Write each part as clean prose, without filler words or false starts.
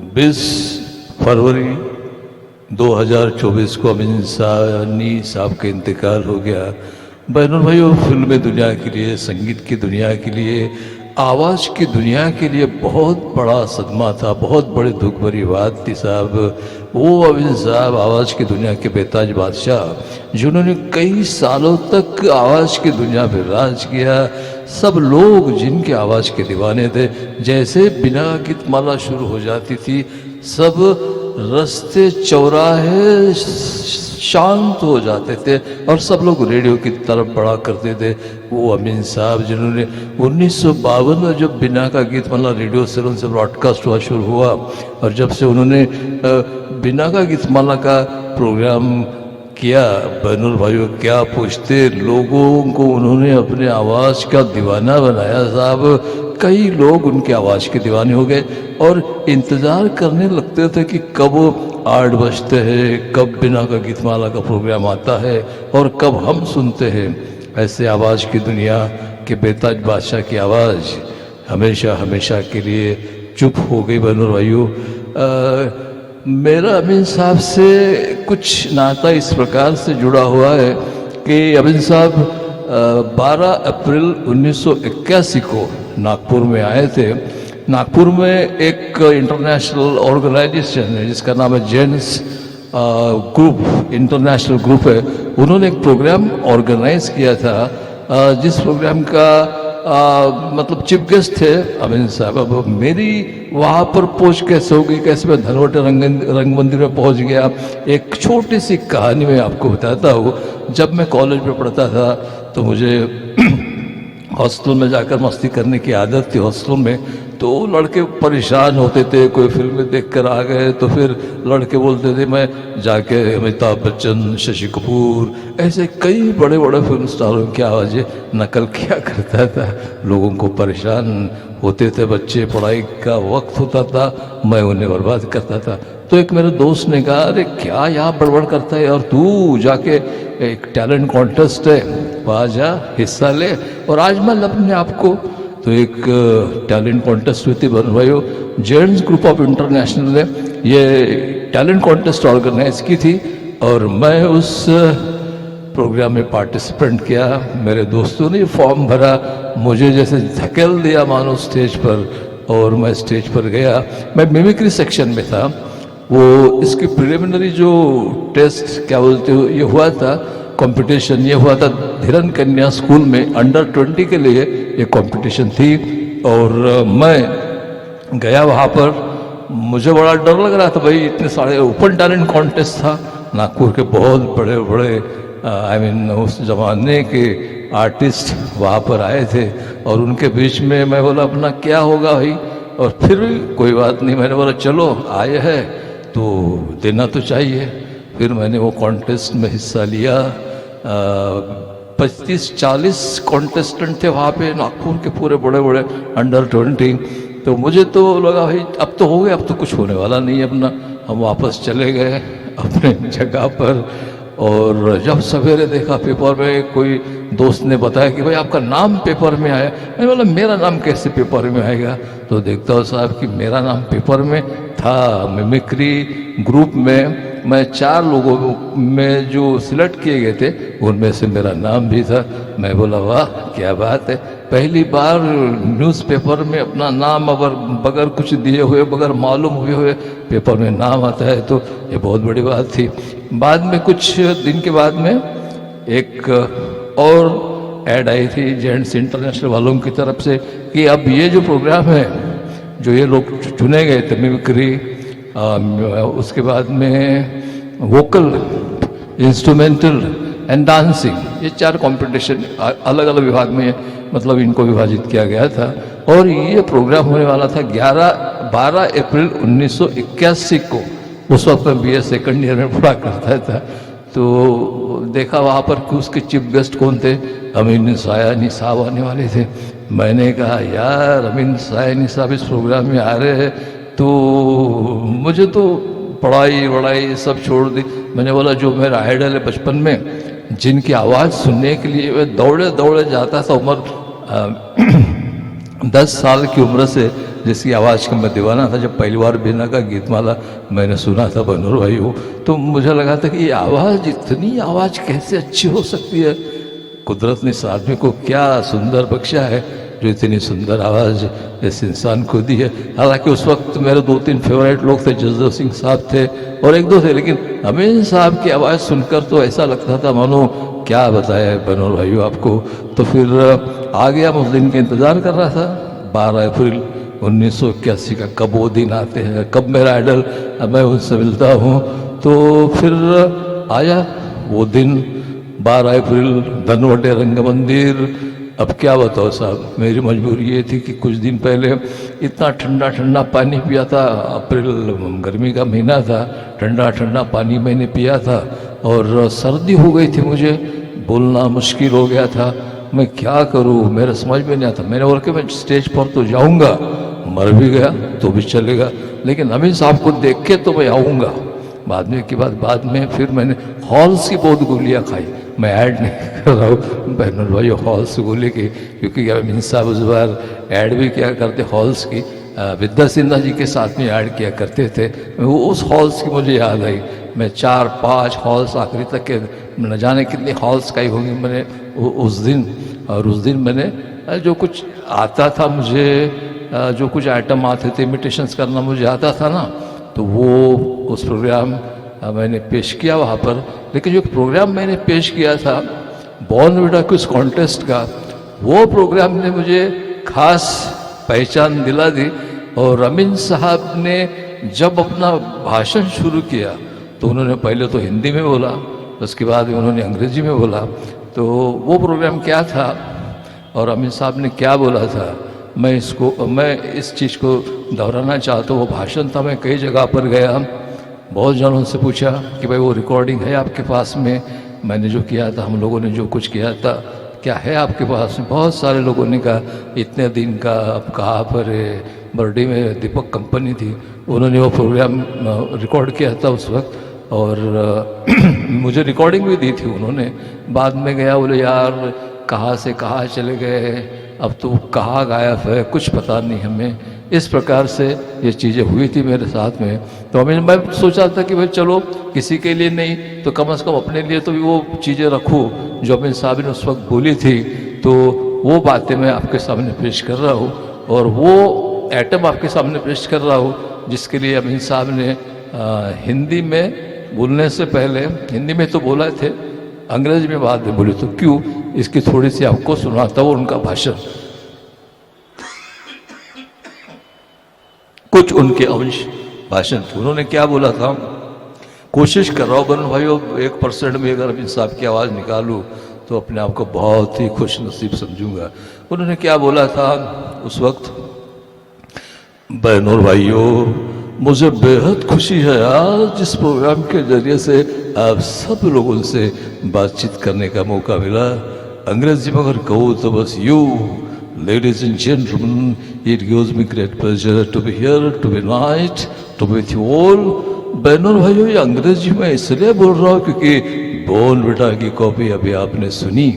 20 फरवरी 2024 को अमीन सानी साहब का इंतकाल हो गया। बहनों भाइयों, फिल्म दुनिया के लिए, संगीत की दुनिया के लिए, आवाज़ की दुनिया के लिए बहुत बड़ा सदमा था, बहुत बड़ी दुख भरी बात थी साहब। वो अमीन साहब आवाज़ की दुनिया के बेताज बादशाह, जिन्होंने कई सालों तक आवाज़ की दुनिया में राज किया। सब लोग जिनके आवाज़ के दीवाने थे, जैसे बिना गीतमाला शुरू हो जाती थी, सब रास्ते चौराहे शांत हो जाते थे और सब लोग रेडियो की तरफ बढ़ा करते थे। वो अमीन साहब जिन्होंने 1952 में जब बिना का गीतमाला रेडियो सेलोन से ब्रॉडकास्ट हुआ शुरू हुआ, और जब से उन्होंने बिना का गीतमाला का प्रोग्राम किया, बहनों भाइयों क्या पूछते, लोगों को उन्होंने अपने आवाज़ का दीवाना बनाया साहब। कई लोग उनकी आवाज़ के दीवाने हो गए और इंतज़ार करने लगते थे कि कब 8 बजते हैं, कब बिना का गीतमाला का प्रोग्राम आता है और कब हम सुनते हैं। ऐसे आवाज़ की दुनिया के बेताज बादशाह की आवाज़ हमेशा हमेशा के लिए चुप हो गई। बहनों भाइयों, मेरा अमीन साहब से कुछ नाता इस प्रकार से जुड़ा हुआ है कि अमीन साहब 12 अप्रैल 1981 को नागपुर में आए थे। नागपुर में एक इंटरनेशनल ऑर्गेनाइजेशन है जिसका नाम है जेंट्स ग्रुप, इंटरनेशनल ग्रुप है। उन्होंने एक प्रोग्राम ऑर्गेनाइज किया था, जिस प्रोग्राम का मतलब चीफ गेस्ट थे अमीन साहब। अब मेरी वहाँ पर पहुँच कैसे हो गई, कैसे मैं धनवटे रंग मंदिर में पहुँच गया, एक छोटी सी कहानी मैं आपको बताता हूँ। जब मैं कॉलेज में पढ़ता था तो मुझे हॉस्टल में जाकर मस्ती करने की आदत थी। हॉस्टल में तो लड़के परेशान होते थे, कोई फिल्म देख कर आ गए तो फिर लड़के बोलते थे मैं जाके अमिताभ बच्चन, शशि कपूर, ऐसे कई बड़े बड़े फिल्म स्टारों की आवाज़ें नकल किया करता था। लोगों को परेशान होते थे बच्चे, पढ़ाई का वक्त होता था, मैं उन्हें बर्बाद करता था। तो एक मेरे दोस्त ने कहा, अरे क्या यहाँ बड़बड़ करता है और तू जाके एक टैलेंट कॉन्टेस्ट है, वहाँ जा हिस्सा ले और आजमा अपने आप को। तो एक टैलेंट कॉन्टेस्ट हुई थी भाइयों, जेंट्स ग्रुप ऑफ इंटरनेशनल ने ये टैलेंट कॉन्टेस्ट ऑर्गेनाइज की थी और मैं उस प्रोग्राम में पार्टिसिपेंट किया। मेरे दोस्तों ने फॉर्म भरा, मुझे जैसे धकेल दिया मानो स्टेज पर, और मैं स्टेज पर गया। मैं मिमिक्री सेक्शन में था। वो इसकी प्रिलिमिनरी जो टेस्ट क्या बोलते हो ये हुआ था, कंपटीशन ये हुआ था धीरन कन्या स्कूल में, अंडर 20 के लिए ये कंपटीशन थी। और मैं गया वहाँ पर, मुझे बड़ा डर लग रहा था भाई, इतने सारे ओपन टैलेंट कॉन्टेस्ट था। नागपुर के बहुत बड़े बड़े उस ज़माने के आर्टिस्ट वहाँ पर आए थे और उनके बीच में मैं बोला अपना क्या होगा भाई, और फिर भी कोई बात नहीं, मैंने बोला चलो आए हैं तो देना तो चाहिए। फिर मैंने वो कॉन्टेस्ट में हिस्सा लिया। 35-40 कॉन्टेस्टेंट थे वहाँ पे, नागपुर के पूरे बड़े बड़े अंडर 20। तो मुझे तो लगा भाई अब तो हो गया, अब तो कुछ होने वाला नहीं है अपना। हम वापस चले गए अपने जगह पर, और जब सवेरे देखा पेपर में, कोई दोस्त ने बताया कि भाई आपका नाम पेपर में आया। मैंने बोला मेरा नाम कैसे पेपर में आएगा? तो देखता हूँ साहब कि मेरा नाम पेपर में था। मिमिक्री ग्रुप में मैं 4 लोगों में जो सिलेक्ट किए गए थे उनमें से मेरा नाम भी था। मैं बोला वाह क्या बात है, पहली बार न्यूज़पेपर में अपना नाम अगर बगैर कुछ दिए हुए, बगैर मालूम हुए हुए पेपर में नाम आता है तो ये बहुत बड़ी बात थी। बाद में कुछ दिन के बाद में एक और ऐड आई थी जेंट्स इंटरनेशनल वालों की तरफ से कि अब ये जो प्रोग्राम है, जो ये लोग चुने गए थे मिमिक्री, उसके बाद में वोकल, इंस्ट्रूमेंटल एंड डांसिंग, ये 4 कंपटीशन अलग अलग विभाग में मतलब इनको विभाजित किया गया था। और ये प्रोग्राम होने वाला था 12 अप्रैल 1981 को। उस वक्त मैं BA सेकंड ईयर में पढ़ा करता था। तो देखा वहाँ पर कि उसके चीफ गेस्ट कौन थे, अमीन सायानी साहब आने वाले थे। मैंने कहा यार अमीन सायानी साहब इस प्रोग्राम में आ रहे हैं, तो मुझे तो पढ़ाई वढ़ाई सब छोड़ दी। मैंने बोला जो मेरा आइडल है बचपन में, जिनकी आवाज़ सुनने के लिए मैं दौड़े दौड़े जाता था, उम्र 10 साल की उम्र से जिसकी आवाज़ का मैं दीवाना था, जब पहली बार बीना का गीतमाला मैंने सुना था बनूर भाई हो, तो मुझे लगा था कि ये आवाज़, इतनी आवाज़ कैसे अच्छी हो सकती है। कुदरत ने इस आदमी को क्या सुंदर बख्शा है जो इतनी सुंदर आवाज़ इस इंसान को दी है। हालांकि उस वक्त मेरे 2-3 फेवरेट लोग थे, जसदेव सिंह साहब थे और 1-2 थे, लेकिन अमीन साहब की आवाज़ सुनकर तो ऐसा लगता था मानो क्या बताया बनूर भाइयों आपको। तो फिर आ गया, मैं उस दिन का इंतज़ार कर रहा था, 12 अप्रैल 1981 का, कब वो दिन आते हैं, कब मेरा आइडल मैं उनसे मिलता हूँ। तो फिर आया वो दिन, 12 अप्रैल, धनवटे रंग मंदिर। अब क्या बताओ साहब, मेरी मजबूरी ये थी कि कुछ दिन पहले इतना ठंडा ठंडा पानी पिया था, अप्रैल गर्मी का महीना था, ठंडा ठंडा पानी मैंने पिया था और सर्दी हो गई थी, मुझे बोलना मुश्किल हो गया था, मैं क्या करूं, मेरा समझ में नहीं आता। मैंने बोला कि मैं स्टेज पर तो जाऊंगा, मर भी गया तो भी चलेगा, लेकिन अमीन साहब को देख के तो मैं आऊँगा। बाद में फिर मैंने हॉल्स की बहुत गोलियाँ खाई। मैं ऐड नहीं कर रहा हूँ बहनों भाई हॉल्स की गोली की, क्योंकि अमीन साहब उस बार ऐड भी किया करते हॉल्स की, विद्या सिन्हा जी के साथ में ऐड किया करते थे। वो उस हॉल्स की मुझे याद आई, मैं 4-5 हॉल्स आखिरी तक के न जाने कितनी हॉल्स का ही होंगी मैंने उस दिन। और उस दिन मैंने जो कुछ आता था मुझे, जो कुछ आइटम आते थे, इमिटेशंस करना मुझे आता था ना, तो वो उस प्रोग्राम मैंने पेश किया वहाँ पर। लेकिन जो प्रोग्राम मैंने पेश किया था बॉर्नविटा क्विज कॉन्टेस्ट का, वो प्रोग्राम ने मुझे खास पहचान दिला दी। और अमीन साहब ने जब अपना भाषण शुरू किया तो उन्होंने पहले तो हिंदी में बोला, उसके बाद उन्होंने अंग्रेजी में बोला। तो वो प्रोग्राम क्या था और अमीन साहब ने क्या बोला था, मैं इस चीज़ को दोहराना चाहता हूँ। वो भाषण था, मैं कई जगह पर गया, बहुत जनों से पूछा कि भाई वो रिकॉर्डिंग है आपके पास में, मैंने जो किया था, हम लोगों ने जो कुछ किया था, क्या है आपके पास में। बहुत सारे लोगों ने कहा इतने दिन का, अब कहाँ पर है। बर्डी में दीपक कंपनी थी, उन्होंने वो प्रोग्राम रिकॉर्ड किया था उस वक्त, और मुझे रिकॉर्डिंग भी दी थी उन्होंने। बाद में गया, बोले यार कहाँ से कहाँ चले गए, अब तो कहाँ गायब है, कुछ पता नहीं हमें। इस प्रकार से ये चीज़ें हुई थी मेरे साथ में। तो मैं सोचा था कि भाई चलो किसी के लिए नहीं तो कम से कम अपने लिए तो भी वो चीज़ें रखूँ जो अमीन साहब ने उस वक्त बोली थी। तो वो बातें मैं आपके सामने पेश कर रहा हूँ और वो एटम आपके सामने पेश कर रहा हूँ जिसके लिए अमीन साहब ने हिंदी में बोलने से पहले, हिंदी में तो बोला थे, अंग्रेजी में बाद में बोले। तो क्यों, इसकी थोड़ी सी आपको सुनाता हूँ उनका भाषण, कुछ उनके अंश भाषण थे। उन्होंने क्या बोला था, कोशिश कर रहा हूँ बहन भाइयों 1% में अगर अमीन साहब की आवाज़ निकालूँ तो अपने आप को बहुत ही खुश नसीब समझूंगा। उन्होंने क्या बोला था उस वक्त, बहनों भाइयों मुझे बेहद खुशी है आज जिस प्रोग्राम के जरिए से आप सब लोगों से बातचीत करने का मौका मिला। अंग्रेजी में अगर कहूँ तो बस you Ladies and gentlemen, it gives me great pleasure to be here tonight, to be with you all. बहनों भाइयों ये अंग्रेजी में इसलिए बोल रहा हूँ क्योंकि बॉर्नविटा की कॉपी अभी आपने सुनी।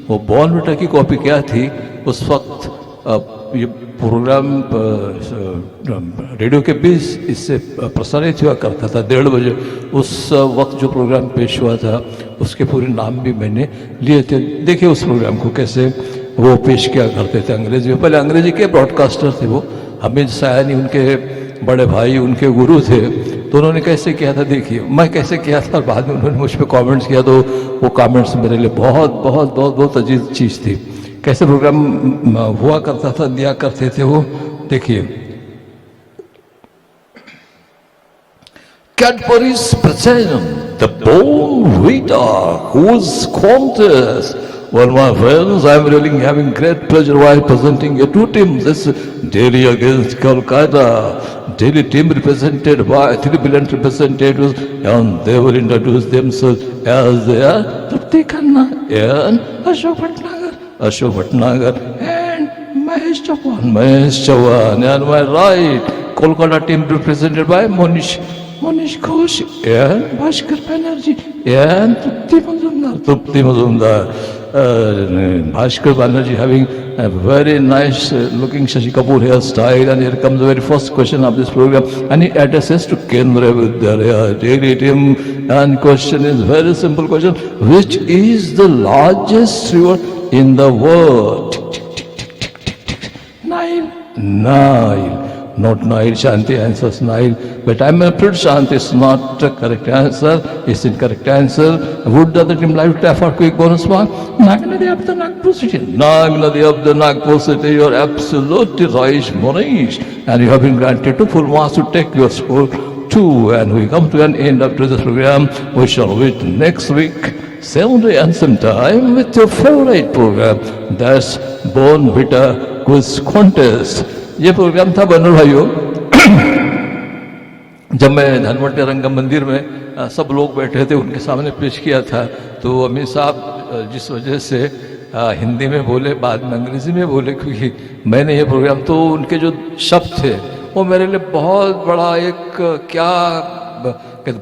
वो बॉर्नविटा की कॉपी क्या थी, उस वक्त ये प्रोग्राम रेडियो के बीच इससे प्रसारित हुआ करता था 1:30 बजे। उस वक्त जो प्रोग्राम पेश हुआ था उसके पूरे नाम भी मैंने लिए थे। देखिए उस प्रोग्राम को कैसे वो पेश किया करते थे अंग्रेजी में। पहले अंग्रेजी के ब्रॉडकास्टर थे वो, हमीद सायानी उनके बड़े भाई, उनके गुरु थे। तो उन्होंने कैसे किया था देखिए, मैं कैसे किया था, बाद में उन्होंने मुझ पर कमेंट्स किया तो वो कमेंट्स मेरे लिए बहुत बहुत बहुत बहुत अजीज चीज़ थी। कैसे प्रोग्राम हुआ करता था, दिया करते थे वो, देखिए। Cadbury's present the Bournvita whose contest. Well, my friends, I am really having great pleasure while presenting you two teams. This Delhi against Kolkata. Delhi team represented by 3 brilliant representatives, and they will introduce themselves as they are Trupti Khanna and Ashok Bhatnagar and Mahesh Chauhan. And my right, Kolkata team represented by Monish Ghosh and Bhaskar Banerjee and Trupti Mazumdar. Bhaskar Banerjee having a very nice looking Shashi Kapoor hairstyle, and here comes the very first question of this program, and he addresses to Kendra Vidyalaya. Take him, and question is very simple question: which is the largest river in the world? Nile. Nile. Not Nile. Shanti answers Nile. But I'm afraid Shanti is not the correct answer. It's incorrect answer. Would the other team like to have a quick bonus mark? Nag Nadi of the Nagpur city. Nag Nadi of the Nagpur city. You're absolutely right, Monish. And you have been granted 2 full marks to take your score 2. And we come to an end of today's program. We shall meet next week, same day and same time, with your favorite program. That's Born Vita Quiz Contest. ये programme था बनोर भाइयों। जब मैं धनवंतरी रंगम मंदिर में सब लोग बैठे थे, उनके सामने पेश किया था, तो अमीर साहब जिस वजह से हिंदी में बोले, बाद में अंग्रेजी में बोले, क्योंकि मैंने ये प्रोग्राम, तो उनके जो शब्द थे वो मेरे लिए बहुत बड़ा एक क्या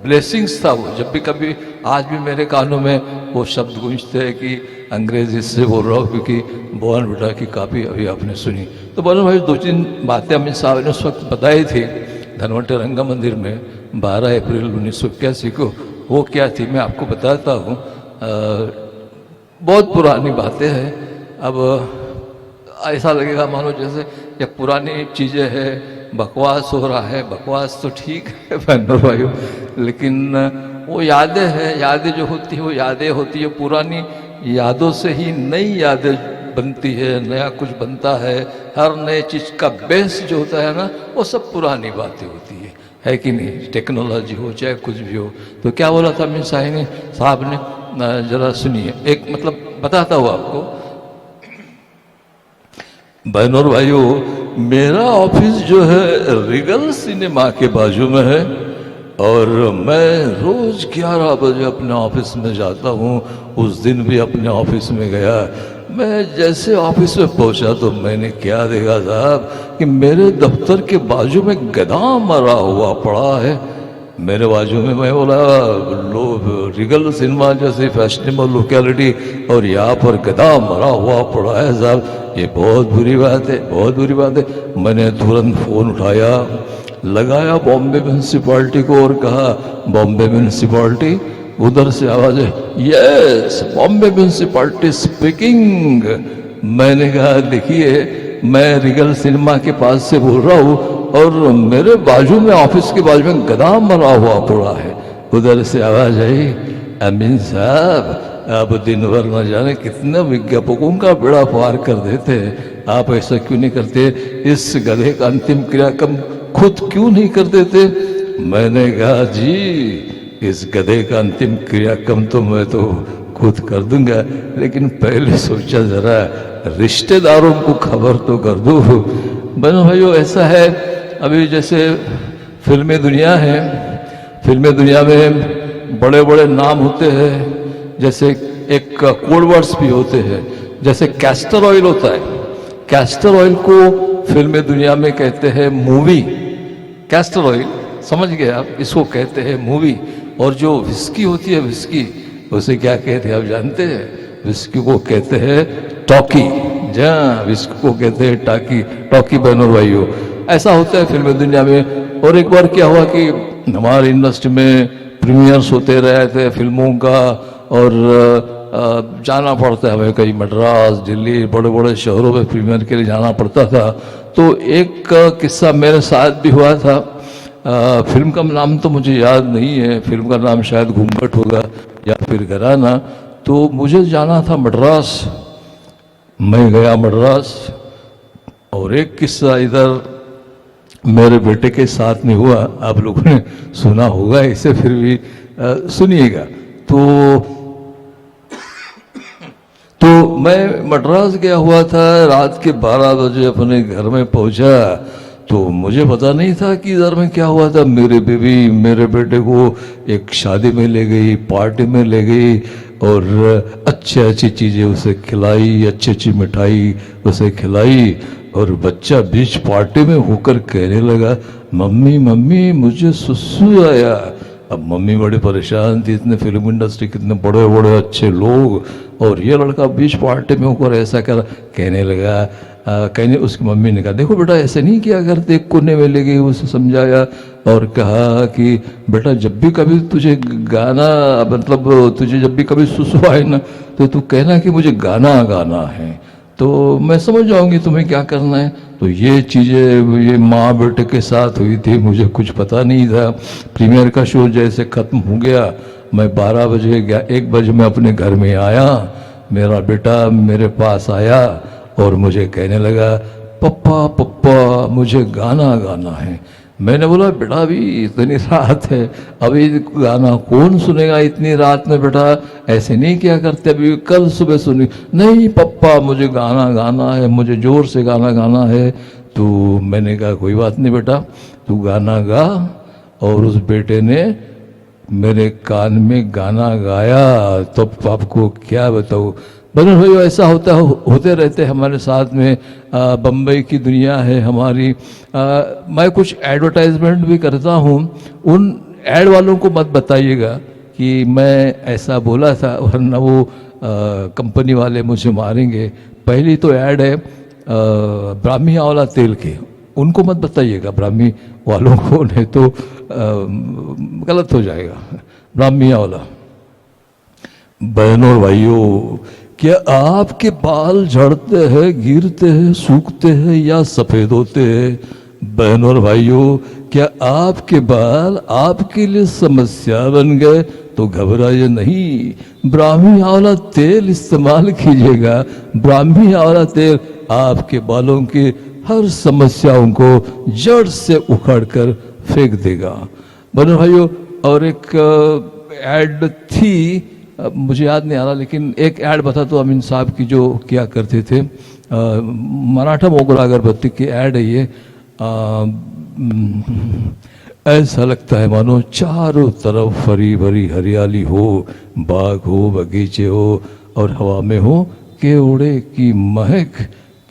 ब्लेसिंग्स था। वो जब भी कभी आज भी मेरे कानों में वो शब्द गूंजते हैं कि अंग्रेजी से बोल रहा हूँ, क्योंकि बोर्न विटा की काफ़ी अभी आपने सुनी। तो बोलो भाई 2-3 बातें अमित साहब ने उस वक्त बताई थी धनवंतरी रंगम मंदिर में 12 अप्रैल 1981 को। वो क्या थी मैं आपको बताता हूँ। बहुत पुरानी बातें हैं। अब ऐसा लगेगा मानो जैसे ये पुरानी चीज़ें हैं, बकवास हो रहा है। बकवास तो ठीक है बहनों भाइयों, लेकिन वो यादें हैं। यादें जो होती हैं वो यादें होती है। पुरानी यादों से ही नई यादें बनती है, नया कुछ बनता है। हर नए चीज़ का बेस जो होता है ना, वो सब पुरानी बातें होती है कि नहीं? टेक्नोलॉजी हो चाहे कुछ भी हो। तो क्या बोला था अमीर साहब ने, जरा सुनिए। एक मतलब बताता हूँ आपको। बहनों और भाइयों, मेरा ऑफिस जो है रिगल सिनेमा के बाजू में है, और मैं रोज 11 बजे अपने ऑफिस में जाता हूँ। उस दिन भी अपने ऑफिस में गया। मैं जैसे ऑफिस में पहुंचा तो मैंने क्या देखा साहब कि मेरे दफ्तर के बाजू में गधा मरा हुआ पड़ा है। मेरे बाजू में, मैं बोला रिगल सिनेमा जैसे फैशनेबल लोकेलिटी और यहाँ पर गधा मरा हुआ पड़ा है साहब, ये बहुत बुरी बात है, बहुत बुरी बात है। मैंने तुरंत फ़ोन उठाया, लगाया बॉम्बे म्यूनसिपाल्टी को और कहा, बॉम्बे म्यूनसिपाल्टी। उधर से आवाज है, यस बॉम्बे म्यूनसिपाल्टी स्पीकिंग। मैंने कहा देखिए मैं रिगल सिनेमा के पास से बोल रहा हूँ और मेरे बाजू में, ऑफिस के बाजू में गधा मरा हुआ पड़ा है। उधर से आवाज आई, अमीन साहब आप दिन भर न जाने कितने विज्ञापकों का बेड़ा पार कर देते, आप ऐसा क्यों नहीं करते? इस गधे का अंतिम क्रियाक्रम खुद क्यों नहीं कर देते? मैंने कहा जी इस गधे का अंतिम क्रियाक्रम तो मैं तो खुद कर दूंगा, लेकिन पहले सोचा जरा रिश्तेदारों को खबर तो कर दूं। बहनों भाइयों, ऐसा है अभी जैसे फिल्मी दुनिया है, फिल्मी दुनिया में बड़े बड़े नाम होते हैं, जैसे एक कोड वर्ड्स भी होते हैं। जैसे कैस्टर ऑयल होता है, कैस्टर ऑयल को फिल्मी दुनिया में कहते हैं मूवी। कैस्टर ऑयल समझ गए आप, इसको कहते हैं मूवी। और जो विस्की होती है, विस्की उसे क्या कहते हैं आप जानते हैं? विस्की को कहते हैं टॉकी। जहाँ विस्की को कहते हैं टाकी, टॉकी। बहनों भाइयों, ऐसा होता है फिल्मी दुनिया में। और एक बार क्या हुआ कि हमारी इंडस्ट्री में प्रीमियर्स होते रहे थे फिल्मों का, और जाना पड़ता है हमें कहीं मद्रास, दिल्ली, बड़े बड़े शहरों में प्रीमियर के लिए जाना पड़ता था। तो एक किस्सा मेरे साथ भी हुआ था। फिल्म का नाम तो मुझे याद नहीं है, फिल्म का नाम शायद घूंघट होगा या फिर घराना। तो मुझे जाना था मद्रास, मैं गया मद्रास। और एक किस्सा इधर मेरे बेटे के साथ में हुआ, आप लोगों ने सुना होगा इसे, फिर भी सुनिएगा। तो मैं मद्रास गया हुआ था, रात के 12 बजे अपने घर में पहुंचा। तो मुझे पता नहीं था कि इधर में क्या हुआ था। मेरे बेबी मेरे बेटे को एक शादी में ले गई, पार्टी में ले गई, और अच्छी अच्छी चीज़ें उसे खिलाई, अच्छी अच्छी मिठाई उसे खिलाई। और बच्चा बीच पार्टी में होकर कहने लगा, मम्मी मम्मी मुझे सुसु आया। अब मम्मी बड़े परेशान थी, इतने फिल्म इंडस्ट्री कितने बड़े बड़े अच्छे लोग, और ये लड़का बीच पार्टी में होकर ऐसा कर कहने लगा। कहने उसकी मम्मी ने कहा देखो बेटा ऐसे नहीं किया करते, एक कोने में ले गई, उसे समझाया और कहा कि बेटा जब भी कभी तुझे गाना, मतलब तुझे जब भी कभी सुसु आए ना तो तू कहना कि मुझे गाना गाना है, तो मैं समझ जाऊंगी तुम्हें क्या करना है। तो ये चीज़ें ये माँ बेटे के साथ हुई थी, मुझे कुछ पता नहीं था। प्रीमियर का शो जैसे ख़त्म हो गया, मैं 12 बजे 1 बजे मैं अपने घर में आया, मेरा बेटा मेरे पास आया और मुझे कहने लगा पप्पा पप्पा मुझे गाना गाना है। मैंने बोला बेटा अभी इतनी रात है, अभी गाना कौन सुनेगा इतनी रात में, बेटा ऐसे नहीं किया करते, अभी कल सुबह सुनी। नहीं पप्पा मुझे गाना गाना है, मुझे ज़ोर से गाना गाना है। तो मैंने कहा कोई बात नहीं बेटा, तू गाना गा। और उस बेटे ने मेरे कान में गाना गाया, तो आपको क्या बताऊँ। बहनों भाइयों ऐसा होता होते रहते हमारे साथ में। बम्बई की दुनिया है हमारी। मैं कुछ एडवर्टाइजमेंट भी करता हूँ, उन एड वालों को मत बताइएगा कि मैं ऐसा बोला था, वरना वो कंपनी वाले मुझे मारेंगे। पहली तो ऐड है ब्राह्मी आंवला तेल की, उनको मत बताइएगा ब्राह्मी वालों को, नहीं तो गलत हो जाएगा। ब्राह्मी आंवला। बहनों और भाइयों, क्या आपके बाल झड़ते हैं, गिरते हैं, सूखते हैं या सफ़ेद होते हैं? बहनों और भाइयों, क्या आपके बाल आपके लिए समस्या बन गए तो घबराइए नहीं, ब्राह्मी आंवला तेल इस्तेमाल कीजिएगा। ब्राह्मी आंवला तेल आपके बालों की हर समस्याओं को जड़ से उखाड़ कर फेंक देगा। बहनों भाइयों, और एक ऐड थी, मुझे याद नहीं आ रहा, लेकिन एक ऐड बता तो अमीन साहब की जो किया करते थे, मराठा मोगरा अगरबत्ती की ऐड है ये। ऐसा लगता है मानो चारों तरफ हरी भरी हरियाली हो, बाग हो, बगीचे हो और हवा में हो केवड़े की महक,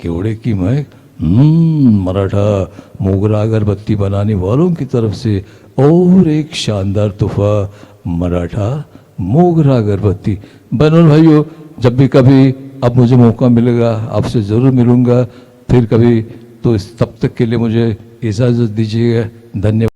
केवड़े की महक। मराठा मोगरा अगरबत्ती बनाने वालों की तरफ से और एक शानदार तोहफा, मराठा मोगरा अगरबत्ती। बहनों भाइयों, जब भी कभी अब मुझे मौका मिलेगा आपसे ज़रूर मिलूँगा फिर कभी, तो तब तक के लिए मुझे इजाज़त दीजिएगा। धन्यवाद।